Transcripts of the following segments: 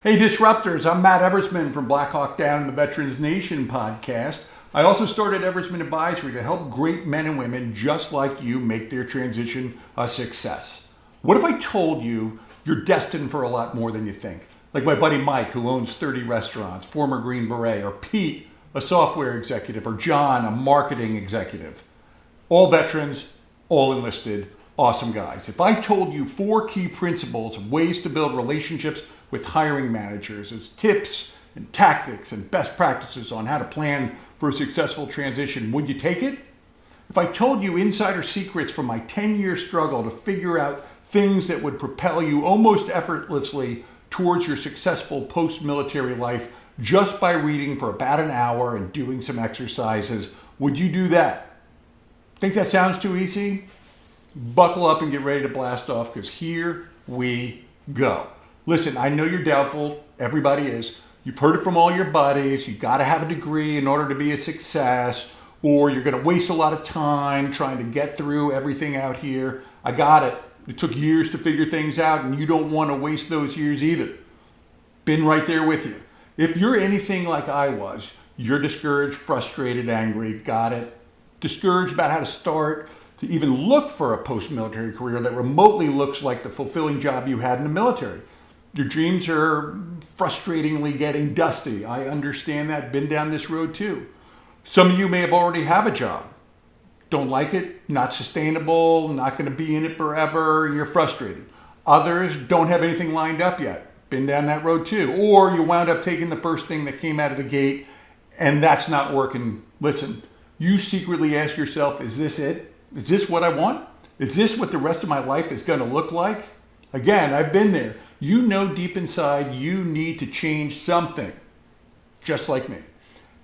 Hey Disruptors, I'm Matt Eversman from Black Hawk Down and the Veterans Nation podcast. I also started Eversman Advisory to help great men and women just like you make their transition a success. What if I told you you're destined for a lot more than you think? Like my buddy Mike, who owns 30 restaurants, former Green Beret, or Pete, a software executive, or John, a marketing executive. All veterans, all enlisted, awesome guys. If I told you 4 key principles of ways to build relationships with hiring managers as tips and tactics and best practices on how to plan for a successful transition, would you take it? If I told you insider secrets from my 10-year struggle to figure out things that would propel you almost effortlessly towards your successful post-military life just by reading for about an hour and doing some exercises, would you do that? Think that sounds too easy? Buckle up and get ready to blast off, because here we go. Listen, I know you're doubtful. Everybody is. You've heard it from all your buddies. You got to have a degree in order to be a success, or you're going to waste a lot of time trying to get through everything out here. I got it. It took years to figure things out, and you don't want to waste those years either. Been right there with you. If you're anything like I was, you're discouraged, frustrated, angry, got it. Discouraged about how to start, to even look for a post-military career that remotely looks like the fulfilling job you had in the military. Your dreams are frustratingly getting dusty. I understand that. Been down this road too. Some of you may have already have a job. Don't like it, not sustainable, not going to be in it forever, and you're frustrated. Others don't have anything lined up yet. Been down that road too. Or you wound up taking the first thing that came out of the gate and that's not working. Listen, you secretly ask yourself, is this it? Is this what I want? Is this what the rest of my life is going to look like? Again, I've been there. You know deep inside you need to change something, just like me.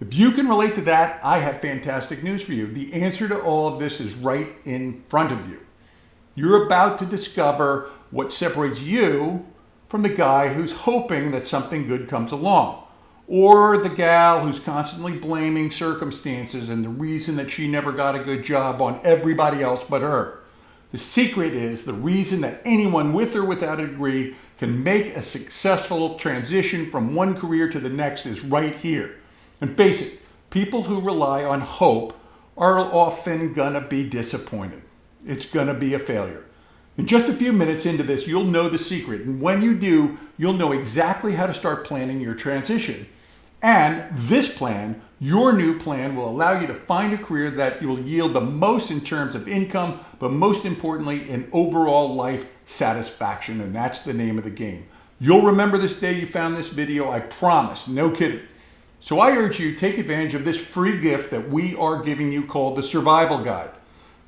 If you can relate to that, I have fantastic news for you. The answer to all of this is right in front of you. You're about to discover what separates you from the guy who's hoping that something good comes along, or the gal who's constantly blaming circumstances and the reason that she never got a good job on everybody else but her. The secret is the reason that anyone with or without a degree can make a successful transition from one career to the next is right here. And face it, people who rely on hope are often gonna be disappointed. It's gonna be a failure. In just a few minutes into this, you'll know the secret. And when you do, you'll know exactly how to start planning your transition. And this plan, your new plan, will allow you to find a career that will yield the most in terms of income, but most importantly, in overall life satisfaction. And that's the name of the game. You'll remember this day you found this video, I promise, no kidding. So I urge you, take advantage of this free gift that we are giving you called the Survival Guide.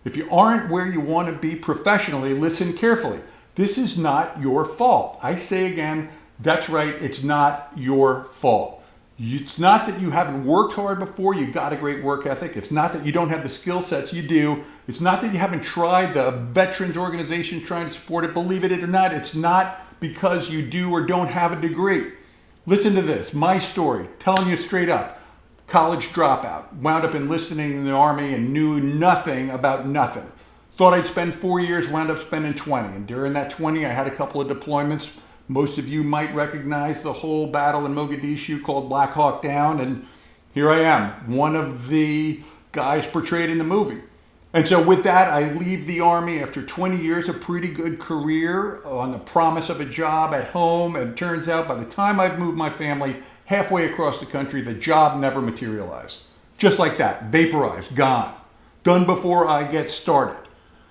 If you aren't where you want to be professionally, listen carefully. This is not your fault. I say again, that's right, it's not your fault. It's not that you haven't worked hard before, you got a great work ethic. It's not that you don't have the skill sets, you do. It's not that you haven't tried the veterans organization trying to support it, believe it or not. It's not because you do or don't have a degree. Listen to this, my story, telling you straight up. College dropout, wound up enlisting in the Army and knew nothing about nothing. Thought I'd spend 4 years, wound up spending 20. And during that 20, I had a couple of deployments. Most of you might recognize the whole battle in Mogadishu called Black Hawk Down. And here I am, one of the guys portrayed in the movie. And so with that, I leave the Army after 20 years, a pretty good career on the promise of a job at home. And it turns out by the time I've moved my family halfway across the country, the job never materialized. Just like that, vaporized, gone. Done before I get started.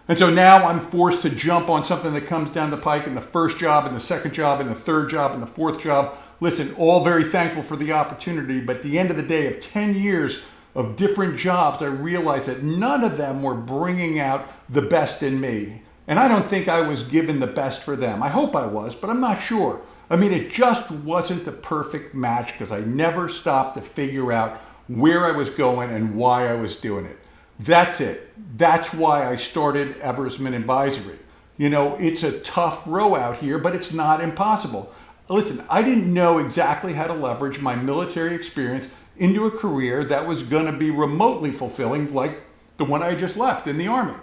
And so now I'm forced to jump on something that comes down the pike in the first job, and the second job, and the third job, and the fourth job. Listen, all very thankful for the opportunity, but at the end of the day, of 10 years of different jobs, I realized that none of them were bringing out the best in me. And I don't think I was given the best for them. I hope I was, but I'm not sure. I mean, it just wasn't the perfect match because I never stopped to figure out where I was going and why I was doing it. That's it. That's why I started Eversman Advisory. You know, it's a tough row out here, but it's not impossible. Listen, I didn't know exactly how to leverage my military experience into a career that was going to be remotely fulfilling like the one I just left in the Army.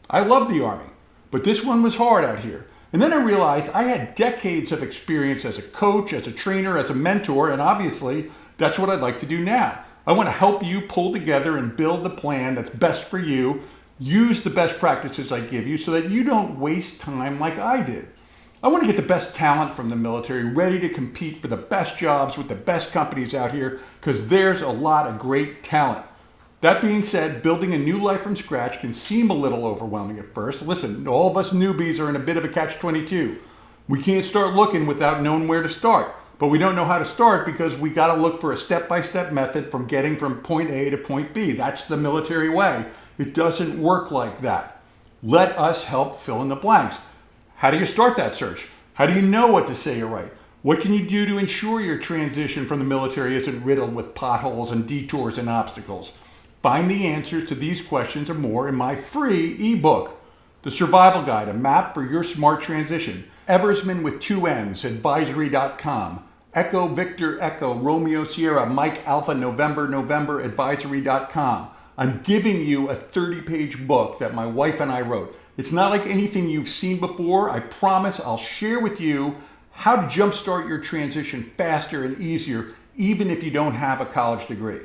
I love the Army, but this one was hard out here. And then I realized I had decades of experience as a coach, as a trainer, as a mentor, and obviously that's what I'd like to do now. I want to help you pull together and build the plan that's best for you, use the best practices I give you so that you don't waste time like I did. I want to get the best talent from the military ready to compete for the best jobs with the best companies out here because there's a lot of great talent. That being said, building a new life from scratch can seem a little overwhelming at first. Listen, all of us newbies are in a bit of a catch-22. We can't start looking without knowing where to start, but we don't know how to start because we got to look for a step-by-step method from getting from point A to point B. That's the military way. It doesn't work like that. Let us help fill in the blanks. How do you start that search? How do you know what to say or write? What can you do to ensure your transition from the military isn't riddled with potholes and detours and obstacles? Find the answers to these questions or more in my free ebook, The Survival Guide, a map for your smart transition. Eversman with 2 N's, advisory.com. Echo Victor Echo Romeo Sierra Mike Alpha November advisory.com. I'm giving you a 30-page book that my wife and I wrote. It's not like anything you've seen before. I promise I'll share with you how to jumpstart your transition faster and easier, even if you don't have a college degree.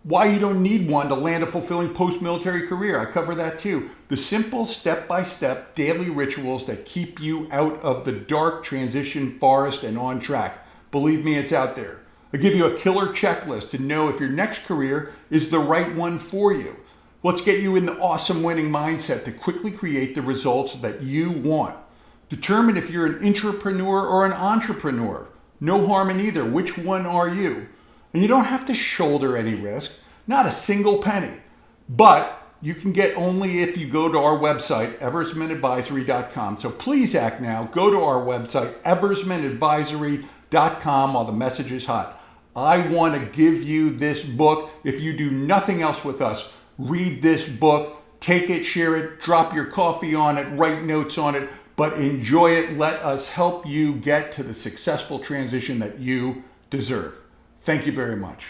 Why you don't need one to land a fulfilling post-military career. I cover that too. The simple step-by-step daily rituals that keep you out of the dark transition forest and on track. Believe me, it's out there. I give you a killer checklist to know if your next career is the right one for you. Let's get you in the awesome winning mindset to quickly create the results that you want. Determine if you're an intrapreneur or an entrepreneur. No harm in either. Which one are you? And you don't have to shoulder any risk, not a single penny. But you can get only if you go to our website, eversmanadvisory.com. So please act now. Go to our website, eversmanadvisory.com, while the message is hot. I want to give you this book. If you do nothing else with us, read this book, take it, share it, drop your coffee on it, write notes on it, but enjoy it. Let us help you get to the successful transition that you deserve. Thank you very much.